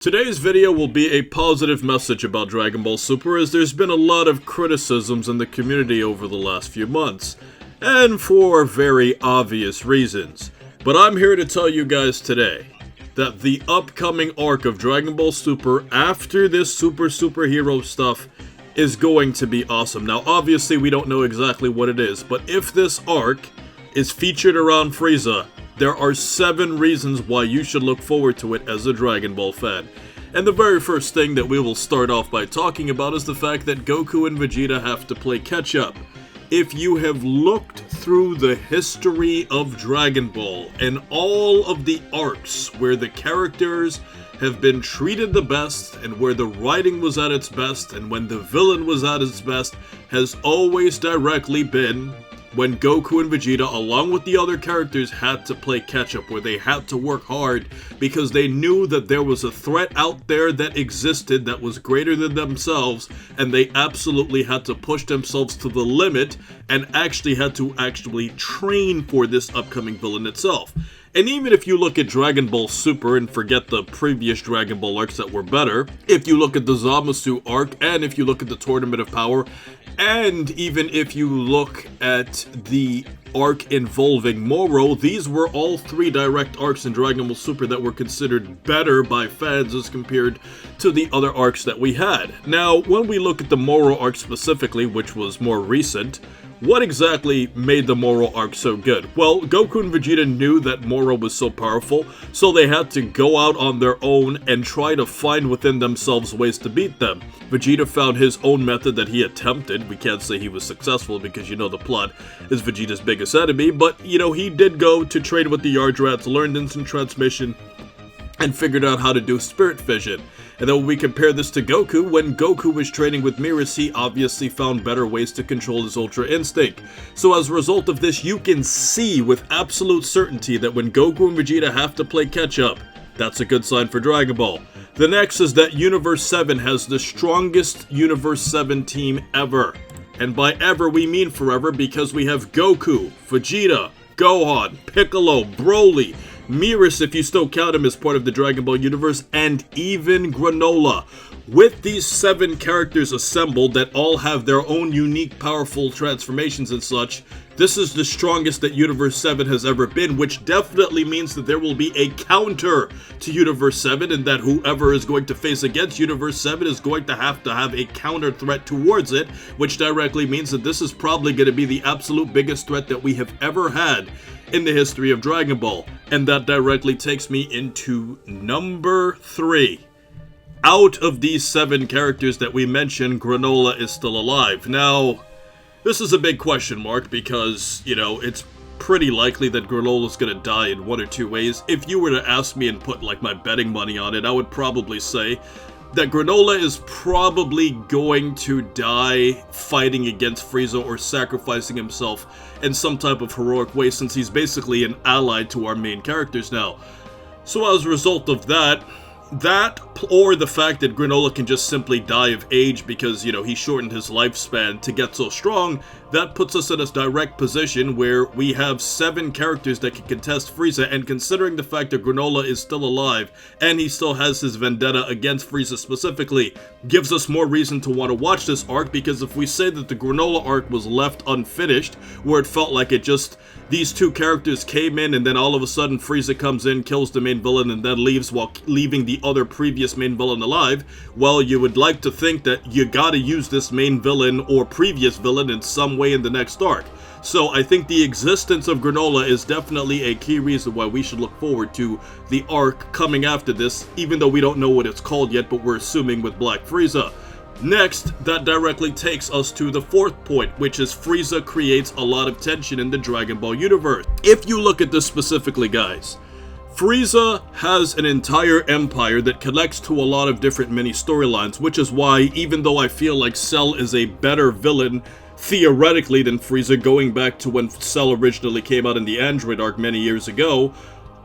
Today's video will be a positive message about Dragon Ball Super, as there's been a lot of criticisms in the community over the last few months, and for very obvious reasons. But I'm here to tell you guys today that the upcoming arc of Dragon Ball Super after this superhero stuff is going to be awesome. Now obviously we don't know exactly what it is, but if this arc is featured around Frieza, there are 7 reasons why you should look forward to it as a Dragon Ball fan. And the very first thing that we will start off by talking about is the fact that Goku and Vegeta have to play catch-up. If you have looked through the history of Dragon Ball and all of the arcs where the characters have been treated the best and where the writing was at its best and when the villain was at its best, has always directly been when Goku and Vegeta, along with the other characters, had to play catch-up, where they had to work hard because they knew that there was a threat out there that existed that was greater than themselves, and they absolutely had to push themselves to the limit and actually had to train for this upcoming villain itself. And even if you look at Dragon Ball Super and forget the previous Dragon Ball arcs that were better, if you look at the Zamasu arc, and if you look at the Tournament of Power, and even if you look at the arc involving Moro, these were all 3 direct arcs in Dragon Ball Super that were considered better by fans as compared to the other arcs that we had. Now, when we look at the Moro arc specifically, which was more recent, what exactly made the Moro arc so good? Well, Goku and Vegeta knew that Moro was so powerful, so they had to go out on their own and try to find within themselves ways to beat them. Vegeta found his own method that he attempted. We can't say he was successful because you know the plot is Vegeta's biggest enemy, but you know, he did go to train with the Yardrats, learned instant transmission, and figured out how to do spirit fission. And then when we compare this to Goku, when Goku was training with Mirrors, he obviously found better ways to control his Ultra Instinct. So as a result of this, you can see with absolute certainty that when Goku and Vegeta have to play catch-up, that's a good sign for Dragon Ball. The next is that Universe 7 has the strongest Universe 7 team ever. And by ever, we mean forever, because we have Goku, Vegeta, Gohan, Piccolo, Broly, Mirrors, if you still count him as part of the Dragon Ball universe, and even Granola. With these 7 characters assembled that all have their own unique powerful transformations and such, this is the strongest that Universe 7 has ever been, which definitely means that there will be a counter to Universe 7, and that whoever is going to face against Universe 7 is going to have a counter threat towards it, which directly means that this is probably going to be the absolute biggest threat that we have ever had in the history of Dragon Ball. And that directly takes me into number 3. Out of these 7 characters that we mentioned, Granola is still alive. Now, this is a big question mark because, you know, it's pretty likely that Granola's gonna die in one or 2 ways. If you were to ask me and put like my betting money on it, I would probably say that Granola is probably going to die fighting against Frieza or sacrificing himself in some type of heroic way, since he's basically an ally to our main characters now. So as a result of that, or the fact that Granola can just simply die of age because, you know, he shortened his lifespan to get so strong, that puts us in a direct position where we have 7 characters that can contest Frieza, and considering the fact that Granola is still alive, and he still has his vendetta against Frieza specifically, gives us more reason to want to watch this arc, because if we say that the Granola arc was left unfinished, where it felt like these 2 characters came in and then all of a sudden Frieza comes in, kills the main villain, and then leaves while leaving the other previous main villain alive, well, you would like to think that you gotta use this main villain or previous villain in some way in the next arc. So I think the existence of Granola is definitely a key reason why we should look forward to the arc coming after this, even though we don't know what it's called yet, but we're assuming with Black Frieza. Next, that directly takes us to the 4th point, which is Frieza creates a lot of tension in the Dragon Ball universe. If you look at this specifically, guys, Frieza has an entire empire that connects to a lot of different mini storylines, which is why, even though I feel like Cell is a better villain theoretically than Frieza, going back to when Cell originally came out in the Android arc many years ago,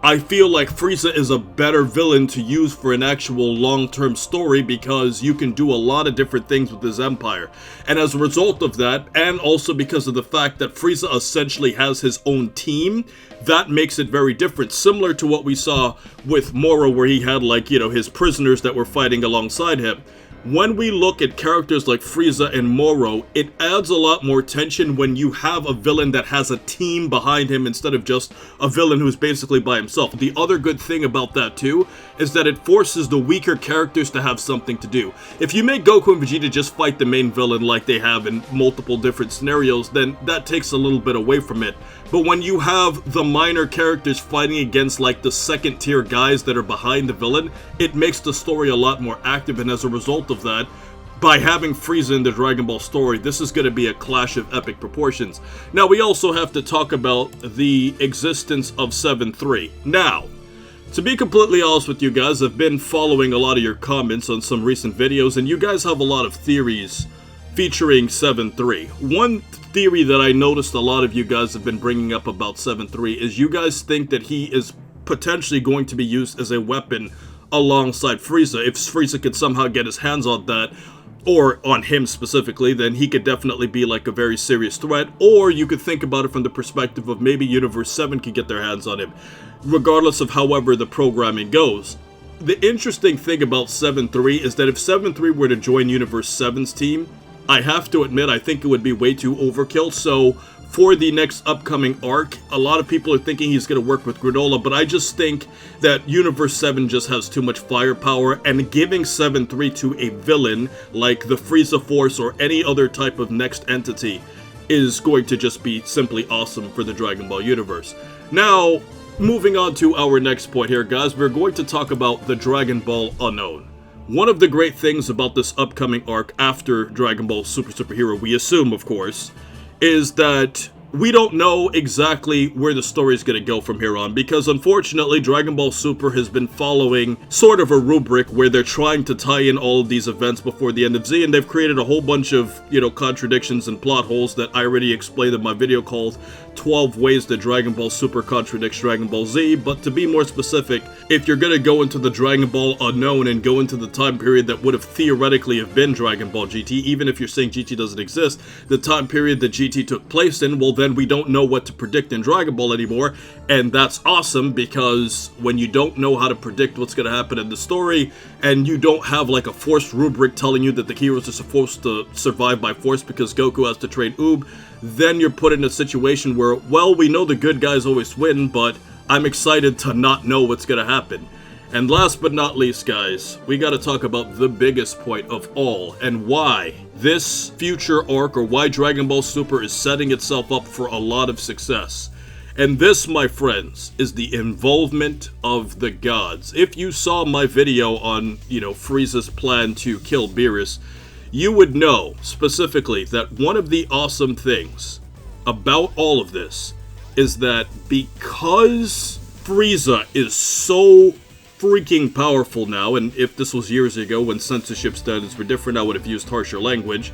I feel like Frieza is a better villain to use for an actual long-term story because you can do a lot of different things with his empire. And as a result of that, and also because of the fact that Frieza essentially has his own team, that makes it very different. Similar to what we saw with Moro, where he had, like, you know, his prisoners that were fighting alongside him. When we look at characters like Frieza and Moro, it adds a lot more tension when you have a villain that has a team behind him instead of just a villain who's basically by himself. The other good thing about that too is that it forces the weaker characters to have something to do. If you make Goku and Vegeta just fight the main villain like they have in multiple different scenarios, then that takes a little bit away from it. But when you have the minor characters fighting against like the second tier guys that are behind the villain, it makes the story a lot more active, and as a result of that, by having Frieza in the Dragon Ball story, this is going to be a clash of epic proportions. Now, we also have to talk about the existence of 7-3. Now, to be completely honest with you guys, I've been following a lot of your comments on some recent videos, and you guys have a lot of theories featuring 7-3. One theory that I noticed a lot of you guys have been bringing up about 7-3 is you guys think that he is potentially going to be used as a weapon alongside Frieza. If Frieza could somehow get his hands on that, or on him specifically, then he could definitely be like a very serious threat. Or you could think about it from the perspective of maybe Universe 7 could get their hands on him, regardless of however the programming goes. The interesting thing about 7-3 is that if 7-3 were to join Universe 7's team, I have to admit, I think it would be way too overkill. So for the next upcoming arc, a lot of people are thinking he's going to work with Granola, but I just think that Universe 7 just has too much firepower, and giving 7-3 to a villain like the Frieza Force or any other type of next entity is going to just be simply awesome for the Dragon Ball universe. Now, moving on to our next point here, guys, we're going to talk about the Dragon Ball Unknown. One of the great things about this upcoming arc after Dragon Ball Super Hero, we assume, of course, is that we don't know exactly where the story is going to go from here on, because unfortunately Dragon Ball Super has been following sort of a rubric where they're trying to tie in all of these events before the end of Z, and they've created a whole bunch of, you know, contradictions and plot holes that I already explained in my video called 12 Ways that Dragon Ball Super Contradicts Dragon Ball Z. But to be more specific, if you're going to go into the Dragon Ball Unknown and go into the time period that would have theoretically have been Dragon Ball GT, even if you're saying GT doesn't exist, the time period that GT took place in, well then we don't know what to predict in Dragon Ball anymore, and that's awesome, because when you don't know how to predict what's going to happen in the story, and you don't have like a forced rubric telling you that the heroes are supposed to survive by force because Goku has to train Oob, then you're put in a situation where, well, we know the good guys always win, but I'm excited to not know what's going to happen. And last but not least, guys, we got to talk about the biggest point of all, and why this future arc, or why Dragon Ball Super is setting itself up for a lot of success. And this, my friends, is the involvement of the gods. If you saw my video on, you know, Frieza's plan to kill Beerus, you would know specifically that one of the awesome things about all of this is that because Frieza is so freaking powerful now, and if this was years ago when censorship standards were different, I would have used harsher language.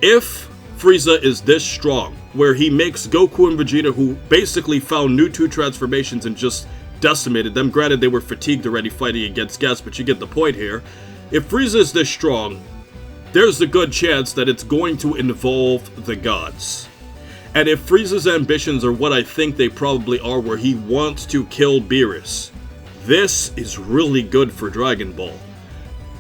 If Frieza is this strong, where he makes Goku and Vegeta, who basically found new 2 transformations and just decimated them, granted they were fatigued already fighting against gas, but you get the point here. If Frieza is this strong, there's a good chance that it's going to involve the gods. And if Frieza's ambitions are what I think they probably are, where he wants to kill Beerus, this is really good for Dragon Ball.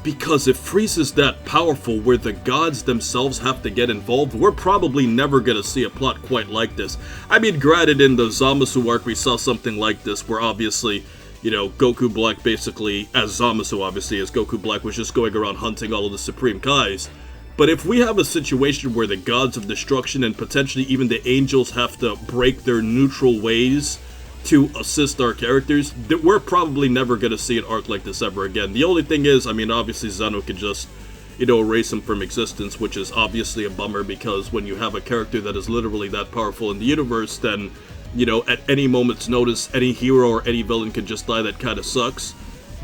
Because if Frieza's that powerful where the gods themselves have to get involved, we're probably never going to see a plot quite like this. I mean, granted, in the Zamasu arc we saw something like this, where obviously, you know, Goku Black basically, as Zamasu obviously, as Goku Black was just going around hunting all of the Supreme Kais. But if we have a situation where the gods of destruction and potentially even the angels have to break their neutral ways to assist our characters, that we're probably never going to see an arc like this ever again. The only thing is, I mean, obviously Zeno can just, you know, erase him from existence, which is obviously a bummer, because when you have a character that is literally that powerful in the universe, then, you know, at any moment's notice, any hero or any villain can just die. That kind of sucks.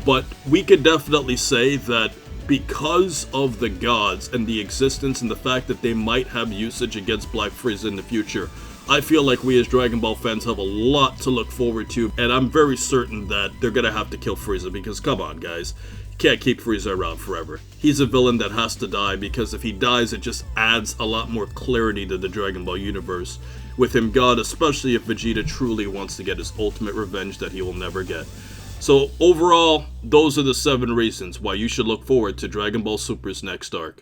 But we can definitely say that because of the gods and the existence and the fact that they might have usage against Black Frieza in the future, I feel like we as Dragon Ball fans have a lot to look forward to, and I'm very certain that they're gonna have to kill Frieza, because come on guys, you can't keep Frieza around forever. He's a villain that has to die, because if he dies it just adds a lot more clarity to the Dragon Ball universe, with him gone, especially if Vegeta truly wants to get his ultimate revenge that he will never get. So overall, those are the 7 reasons why you should look forward to Dragon Ball Super's next arc.